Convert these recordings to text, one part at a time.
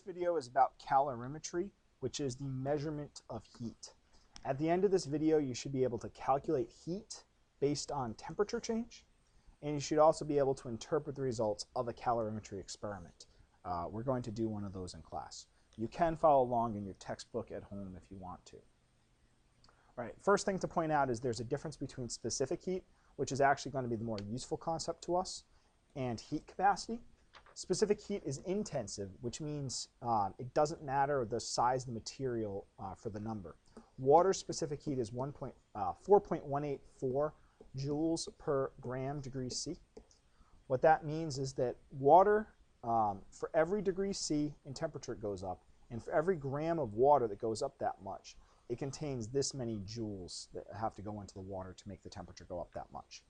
video is about calorimetry, which is the measurement of heat. At the end of this video, you should be able to calculate heat based on temperature change, and you should also be able to interpret the results of a calorimetry experiment. We're going to do one of those in class. You can follow along in your textbook at home if you want to. All right, first thing to point out is there's a difference between specific heat, which is actually going to be the more useful concept to us, and heat capacity. Specific heat is intensive, which means it doesn't matter the size of the material for the number. Water specific heat is 4.184 joules per gram degree C. What that means is that water, for every degree C in temperature it goes up, and for every gram of water that goes up that much, it contains this many joules that have to go into the water to make the temperature go up that much.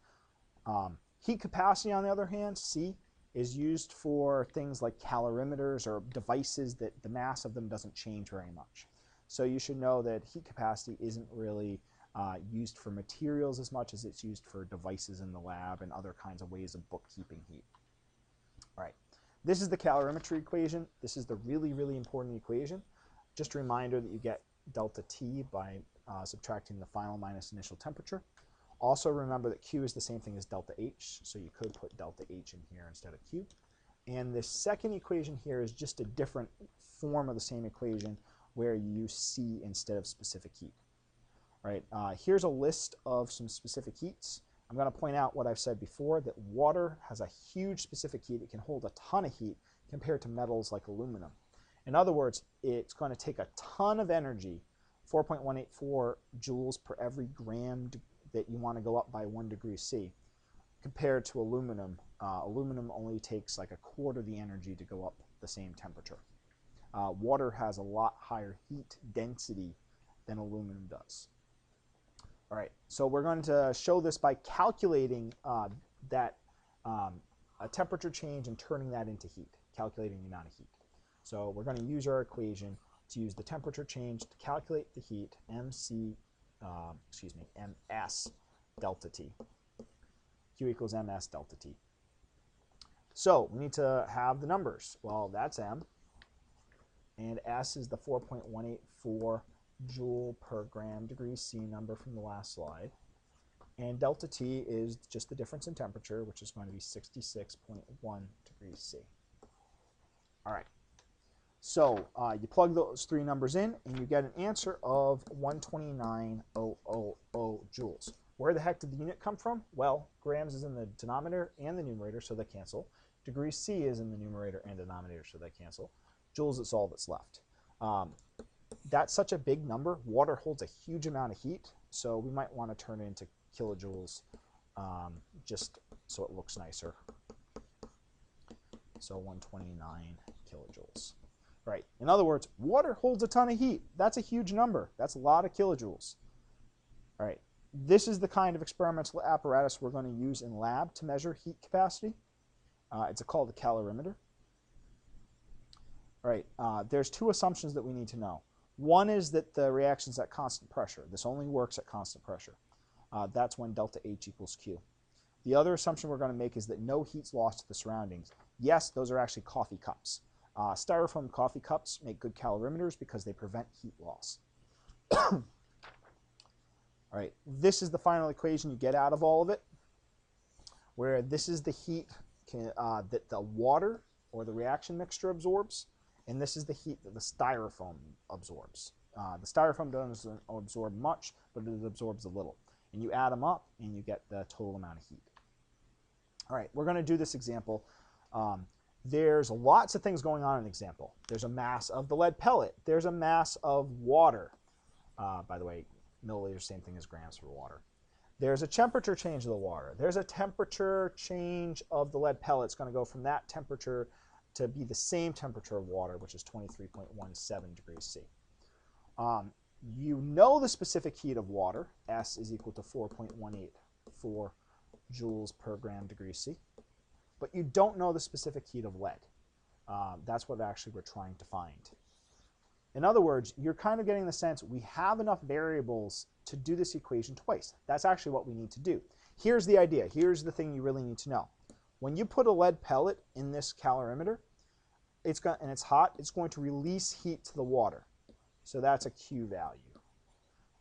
Heat capacity, on the other hand, C, is used for things like calorimeters or devices that the mass of them doesn't change very much. So you should know that heat capacity isn't really used for materials as much as it's used for devices in the lab and other kinds of ways of bookkeeping heat. All right, this is the calorimetry equation. This is the really, really important equation. Just a reminder that you get delta T by subtracting the final minus initial temperature. Also remember that Q is the same thing as delta H, so you could put delta H in here instead of Q. And the second equation here is just a different form of the same equation where you use C instead of specific heat. All right, here's a list of some specific heats. I'm going to point out what I've said before, that water has a huge specific heat. It can hold a ton of heat compared to metals like aluminum. In other words, it's going to take a ton of energy, 4.184 joules per every gram that you want to go up by 1 degree C, compared to aluminum. Aluminum only takes like a quarter the energy to go up the same temperature. Water has a lot higher heat density than aluminum does. All right, so we're going to show this by calculating a temperature change and turning that into heat, calculating the amount of heat. So we're going to use our equation to use the temperature change to calculate the heat, ms delta T. Q equals ms delta T. So we need to have the numbers. Well, that's M, and S is the 4.184 joule per gram degree C number from the last slide. And delta T is just the difference in temperature, which is going to be 66.1 degrees C. All right. So you plug those three numbers in, and you get an answer of 129,000 joules. Where the heck did the unit come from? Well, grams is in the denominator and the numerator, so they cancel. Degree C is in the numerator and denominator, so they cancel. Joules is all that's left. That's such a big number. Water holds a huge amount of heat, so we might want to turn it into kilojoules just so it looks nicer. So 129 kilojoules. Right. In other words, water holds a ton of heat. That's a huge number. That's a lot of kilojoules. All right. This is the kind of experimental apparatus we're going to use in lab to measure heat capacity. It's called a calorimeter. All right. There's two assumptions that we need to know. One is that the reaction's at constant pressure. This only works at constant pressure. That's when delta H equals Q. The other assumption we're going to make is that no heat's lost to the surroundings. Yes, those are actually coffee cups. Styrofoam coffee cups make good calorimeters because they prevent heat loss. All right, this is the final equation you get out of all of it, where this is the heat that the water or the reaction mixture absorbs, and this is the heat that the styrofoam absorbs. The styrofoam doesn't absorb much, but it absorbs a little. And you add them up, and you get the total amount of heat. All right, we're going to do this example. There's lots of things going on in the example. There's a mass of the lead pellet. There's a mass of water. By the way, milliliters, same thing as grams for water. There's a temperature change of the water. There's a temperature change of the lead pellet. It's going to go from that temperature to be the same temperature of water, which is 23.17 degrees C. You know the specific heat of water. S is equal to 4.184 joules per gram degree C. But you don't know the specific heat of lead. That's what actually we're trying to find. In other words, you're kind of getting the sense we have enough variables to do this equation twice. That's actually what we need to do. Here's the idea. Here's the thing you really need to know. When you put a lead pellet in this calorimeter, and it's hot, it's going to release heat to the water. So that's a Q value.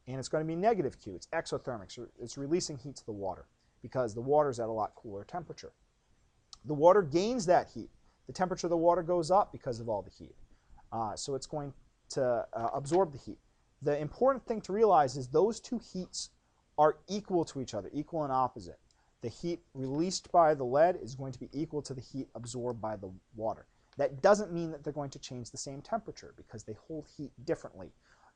And it's going to be negative Q. It's exothermic. So it's releasing heat to the water because the water is at a lot cooler temperature. The water gains that heat. The temperature of the water goes up because of all the heat. So it's going to absorb the heat. The important thing to realize is those two heats are equal to each other, equal and opposite. The heat released by the lead is going to be equal to the heat absorbed by the water. That doesn't mean that they're going to change the same temperature because they hold heat differently.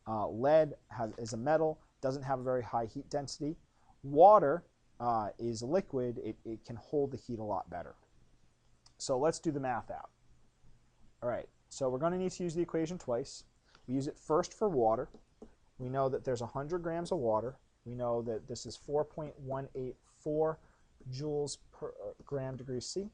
Lead is a metal, doesn't have a very high heat density. Water is a liquid, it can hold the heat a lot better. So let's do the math out. All right, so we're going to need to use the equation twice. We use it first for water. We know that there's 100 grams of water. We know that this is 4.184 joules per gram degree C.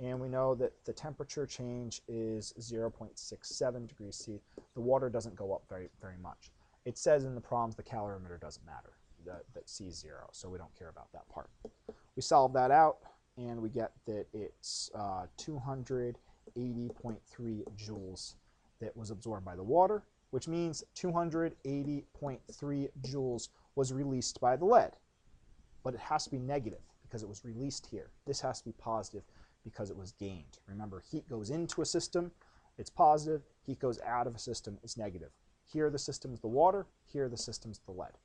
And we know that the temperature change is 0.67 degrees C. The water doesn't go up very much. It says in the problems the calorimeter doesn't matter, that C is 0, so we don't care about that part. We solve that out, and we get that it's 280.3 joules that was absorbed by the water, which means 280.3 joules was released by the lead. But it has to be negative because it was released here. This has to be positive because it was gained. Remember, heat goes into a system, it's positive. Heat goes out of a system, it's negative. Here the system's the water, here the system's the lead.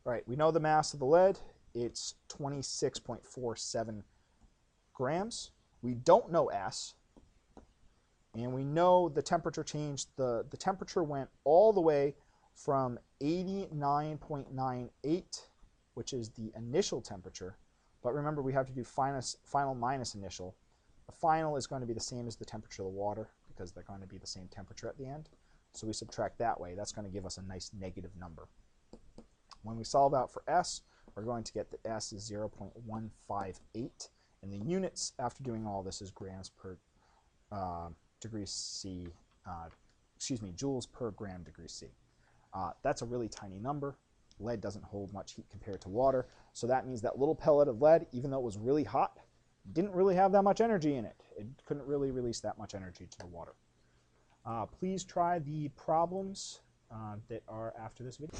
All right, we know the mass of the lead. It's 26.47 grams. We don't know S, and we know the temperature changed. The temperature went all the way from 89.98, which is the initial temperature. But remember, we have to do final minus initial. The final is going to be the same as the temperature of the water because they're going to be the same temperature at the end. So we subtract that way. That's going to give us a nice negative number. When we solve out for S, we're going to get that S is 0.158. And the units after doing all this is grams per degree C, joules per gram degree C. That's a really tiny number. Lead doesn't hold much heat compared to water, so that means that little pellet of lead, even though it was really hot, didn't really have that much energy in it. It couldn't really release that much energy to the water. Please try the problems that are after this video.